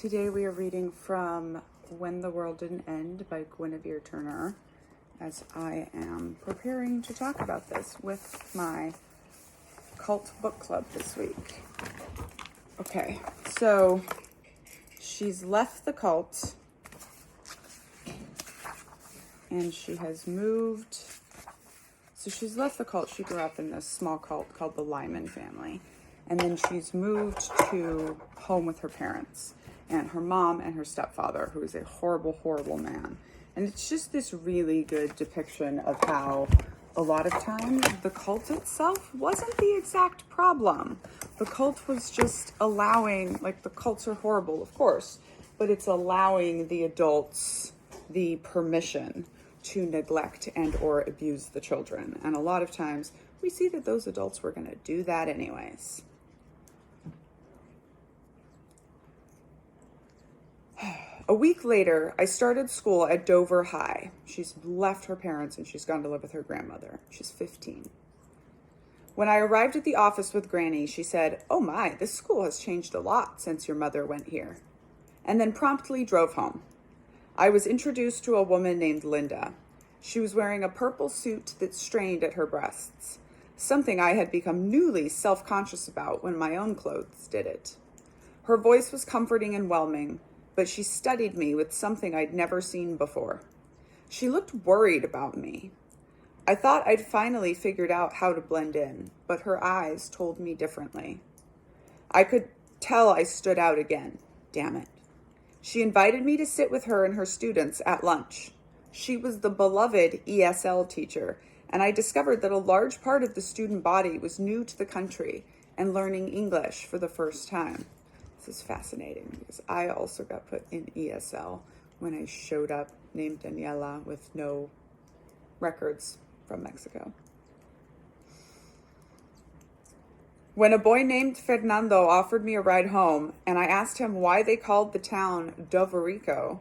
Today we are reading from When the World Didn't End by Guinevere Turner, as I am preparing to talk about this with my cult book club this week. Okay, so she's left the cult and she has moved. So she's left the cult. She grew up in this small cult called the Lyman family. And then she's moved to home with her parents and her mom and her stepfather, who is a horrible, horrible man. And it's just this really good depiction of how a lot of times the cult itself wasn't the exact problem. The cult was just allowing, like, the cults are horrible, of course, but it's allowing the adults the permission to neglect and or abuse the children. And a lot of times we see that those adults were going to do that anyways. A week later, I started school at Dover High. She's left her parents and she's gone to live with her grandmother. She's 15. When I arrived at the office with Granny, she said, "Oh my, this school has changed a lot since your mother went here," and then promptly drove home. I was introduced to a woman named Linda. She was wearing a purple suit that strained at her breasts, something I had become newly self-conscious about when my own clothes did it. Her voice was comforting and whelming, but she studied me with something I'd never seen before. She looked worried about me. I thought I'd finally figured out how to blend in, but her eyes told me differently. I could tell I stood out again. Damn it. She invited me to sit with her and her students at lunch. She was the beloved ESL teacher, and I discovered that a large part of the student body was new to the country and learning English for the first time. This is fascinating because I also got put in ESL when I showed up named Daniella with no records from Mexico. When a boy named Fernando offered me a ride home and I asked him why they called the town Doverico,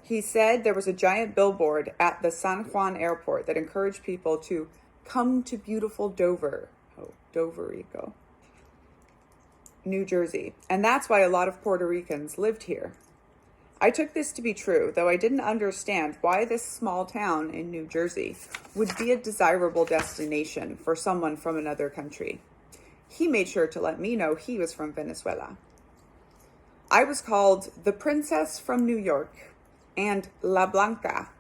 he said there was a giant billboard at the San Juan airport that encouraged people to come to beautiful Dover. Oh, Doverico. New Jersey, and that's why a lot of Puerto Ricans lived here. I took this to be true, though I didn't understand why this small town in New Jersey would be a desirable destination for someone from another country. He made sure to let me know he was from Venezuela. I was called the Princess from New York and La Blanca,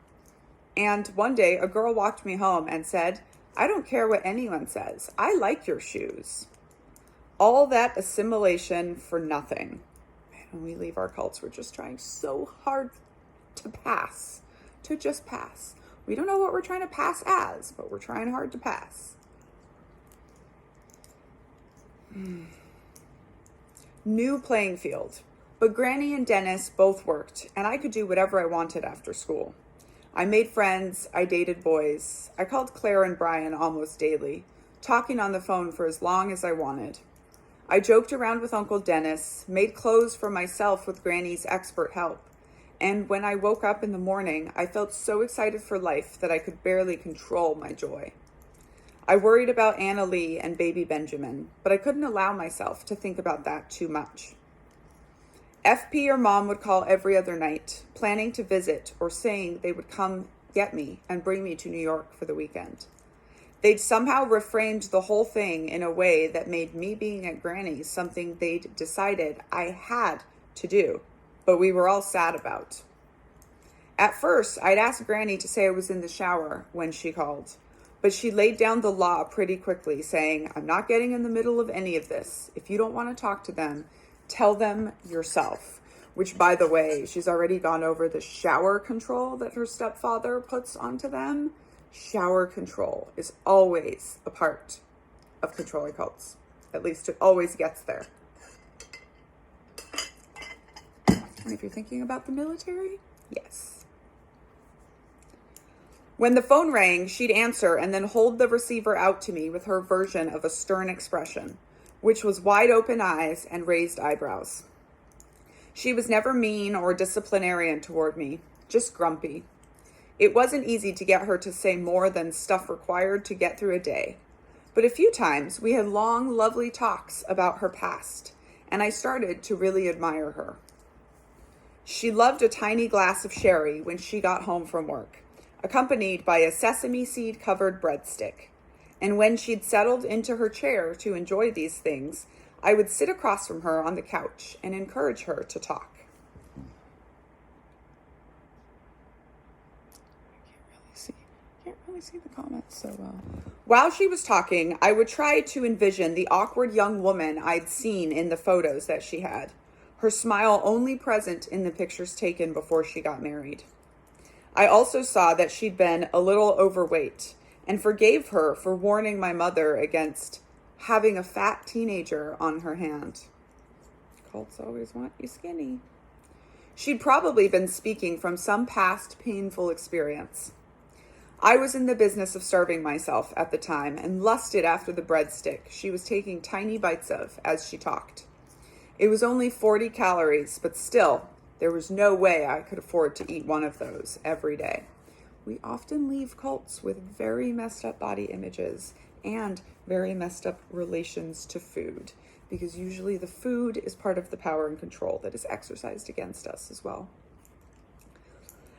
and one day a girl walked me home and said, "I don't care what anyone says, I like your shoes." All that assimilation for nothing. When we leave our cults, we're just trying so hard to pass, to just pass. We don't know what we're trying to pass as, but we're trying hard to pass. New playing field. But Granny and Dennis both worked, and I could do whatever I wanted after school. I made friends, I dated boys. I called Claire and Brian almost daily, talking on the phone for as long as I wanted. I joked around with Uncle Dennis, made clothes for myself with Granny's expert help, and when I woke up in the morning, I felt so excited for life that I could barely control my joy. I worried about Anna Lee and baby Benjamin, but I couldn't allow myself to think about that too much. FP or Mom would call every other night, planning to visit or saying they would come get me and bring me to New York for the weekend. They'd somehow reframed the whole thing in a way that made me being at Granny's something they'd decided I had to do, but we were all sad about. At first, I'd asked Granny to say I was in the shower when she called, but she laid down the law pretty quickly, saying, "I'm not getting in the middle of any of this. If you don't want to talk to them, tell them yourself," which, by the way, she's already gone over the shower control that her stepfather puts onto them. Shower control is always a part of controlling cults. At least it always gets there. And if you're thinking about the military, yes. When the phone rang, she'd answer and then hold the receiver out to me with her version of a stern expression, which was wide open eyes and raised eyebrows. She was never mean or disciplinarian toward me, just grumpy. It wasn't easy to get her to say more than stuff required to get through a day. But a few times we had long, lovely talks about her past, and I started to really admire her. She loved a tiny glass of sherry when she got home from work, accompanied by a sesame seed covered breadstick. And when she'd settled into her chair to enjoy these things, I would sit across from her on the couch and encourage her to talk. Can't really see the comments so well. While she was talking, I would try to envision the awkward young woman I'd seen in the photos that she had, her smile only present in the pictures taken before she got married. I also saw that she'd been a little overweight and forgave her for warning my mother against having a fat teenager on her hand. Cults always want you skinny. She'd probably been speaking from some past painful experience. I was in the business of starving myself at the time and lusted after the breadstick she was taking tiny bites of as she talked. It was only 40 calories, but still, there was no way I could afford to eat one of those every day. We often leave cults with very messed up body images and very messed up relations to food, because usually the food is part of the power and control that is exercised against us as well.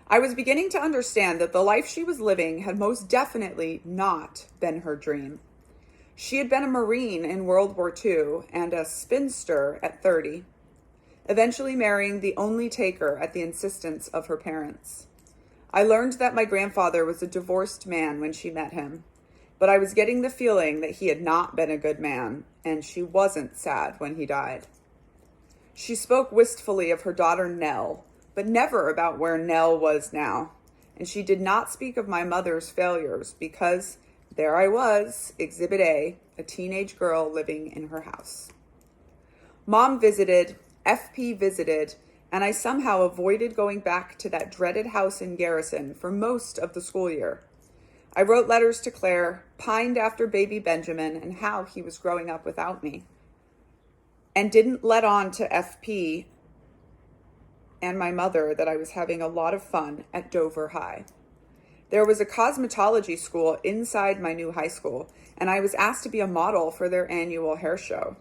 I was beginning to understand that the life she was living had most definitely not been her dream. She had been a Marine in World War II and a spinster at 30, eventually marrying the only taker at the insistence of her parents. I learned that my grandfather was a divorced man when she met him, but I was getting the feeling that he had not been a good man, and she wasn't sad when he died. She spoke wistfully of her daughter Nell, but never about where Nell was now, and she did not speak of my mother's failures because there I was, Exhibit A, a teenage girl living in her house. Mom visited, FP visited, and I somehow avoided going back to that dreaded house in Garrison for most of the school year. I wrote letters to Claire, pined after baby Benjamin and how he was growing up without me, and didn't let on to FP and my mother that I was having a lot of fun at Dover High. There was a cosmetology school inside my new high school, and I was asked to be a model for their annual hair show.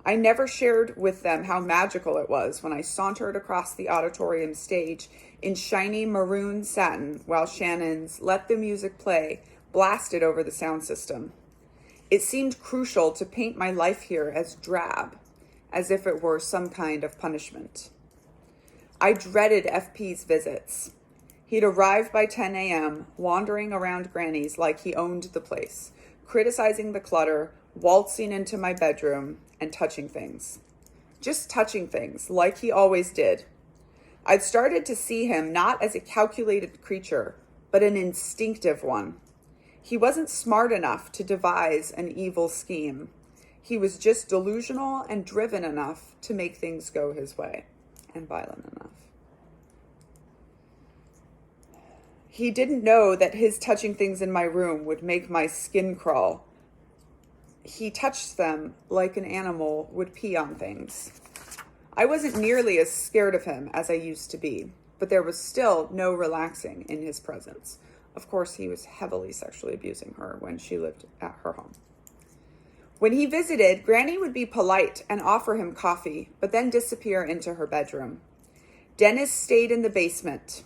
I never shared with them how magical it was when I sauntered across the auditorium stage in shiny maroon satin while Shannon's Let the Music Play blasted over the sound system. It seemed crucial to paint my life here as drab, as if it were some kind of punishment. I dreaded FP's visits. He'd arrive by 10 a.m., wandering around Granny's like he owned the place, criticizing the clutter, waltzing into my bedroom, and touching things. Just touching things, like he always did. I'd started to see him not as a calculated creature, but an instinctive one. He wasn't smart enough to devise an evil scheme. He was just delusional and driven enough to make things go his way, and violent enough. He didn't know that his touching things in my room would make my skin crawl. He touched them like an animal would pee on things. I wasn't nearly as scared of him as I used to be, but there was still no relaxing in his presence. Of course, he was heavily sexually abusing her when she lived at her home. When he visited, Granny would be polite and offer him coffee, but then disappear into her bedroom. Dennis stayed in the basement.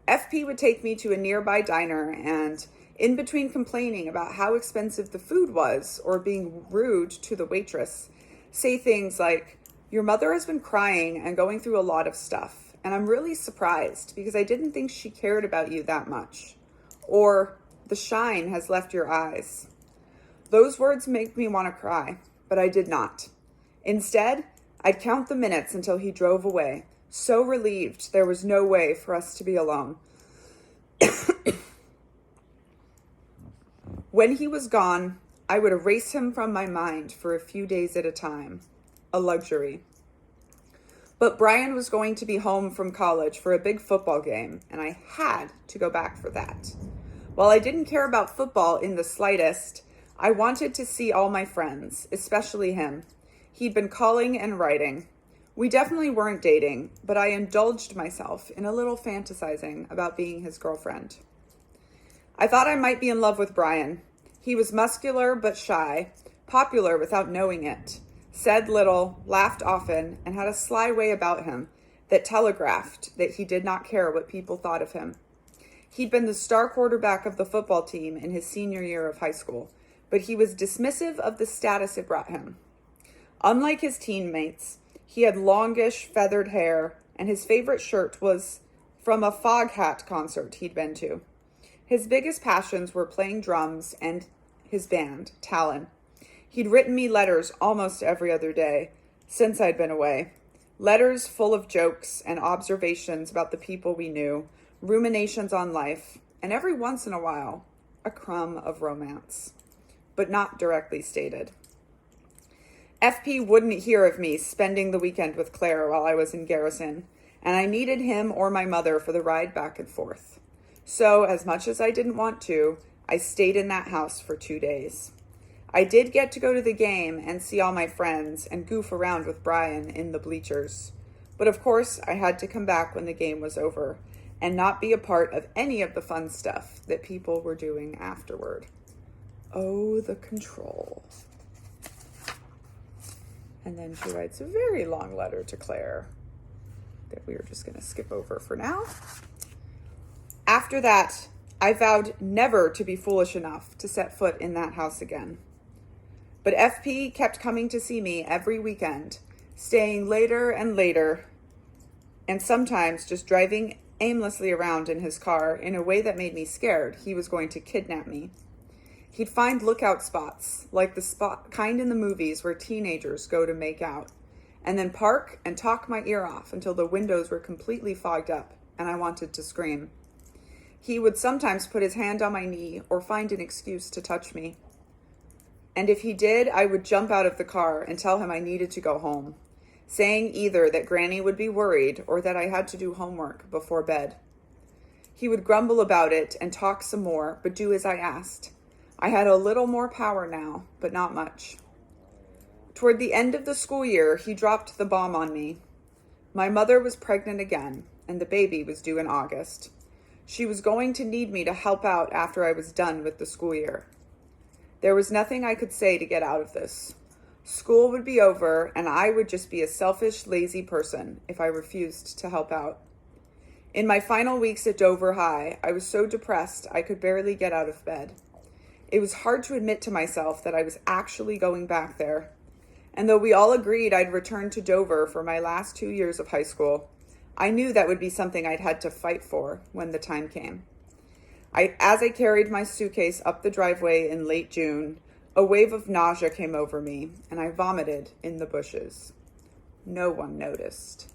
FP would take me to a nearby diner and, in between complaining about how expensive the food was or being rude to the waitress, say things like, "Your mother has been crying and going through a lot of stuff, and I'm really surprised because I didn't think she cared about you that much." Or, "The shine has left your eyes." Those words make me want to cry, but I did not. Instead, I'd count the minutes until he drove away, so relieved there was no way for us to be alone. When he was gone, I would erase him from my mind for a few days at a time, a luxury. But Brian was going to be home from college for a big football game, and I had to go back for that. While I didn't care about football in the slightest, I wanted to see all my friends, especially him. He'd been calling and writing. We definitely weren't dating, but I indulged myself in a little fantasizing about being his girlfriend. I thought I might be in love with Brian. He was muscular but shy, popular without knowing it, said little, laughed often, and had a sly way about him, that telegraphed that he did not care what people thought of him. He'd been the star quarterback of the football team in his senior year of high school, but he was dismissive of the status it brought him. Unlike his teammates, he had longish, feathered hair, and his favorite shirt was from a Foghat concert he'd been to. His biggest passions were playing drums and his band, Talon. He'd written me letters almost every other day since I'd been away. Letters full of jokes and observations about the people we knew, ruminations on life, and every once in a while, a crumb of romance, but not directly stated. FP wouldn't hear of me spending the weekend with Claire while I was in Garrison, and I needed him or my mother for the ride back and forth. So, as much as I didn't want to, I stayed in that house for 2 days. I did get to go to the game and see all my friends and goof around with Brian in the bleachers. But of course, I had to come back when the game was over and not be a part of any of the fun stuff that people were doing afterward. Oh, the control. And then she writes a very long letter to Claire that we are just going to skip over for now. After that, I vowed never to be foolish enough to set foot in that house again. But FP kept coming to see me every weekend, staying later and later, and sometimes just driving aimlessly around in his car in a way that made me scared he was going to kidnap me. He'd find lookout spots, like the spot kind in the movies where teenagers go to make out, and then park and talk my ear off until the windows were completely fogged up and I wanted to scream. He would sometimes put his hand on my knee or find an excuse to touch me. And if he did, I would jump out of the car and tell him I needed to go home, saying either that Granny would be worried or that I had to do homework before bed. He would grumble about it and talk some more, but do as I asked. I had a little more power now, but not much. Toward the end of the school year, he dropped the bomb on me. My mother was pregnant again, and the baby was due in August. She was going to need me to help out after I was done with the school year. There was nothing I could say to get out of this. School would be over, and I would just be a selfish, lazy person if I refused to help out. In my final weeks at Dover High, I was so depressed I could barely get out of bed. It was hard to admit to myself that I was actually going back there. And though we all agreed I'd return to Dover for my last 2 years of high school, I knew that would be something I'd had to fight for when the time came. As I carried my suitcase up the driveway in late June, a wave of nausea came over me, and I vomited in the bushes. No one noticed.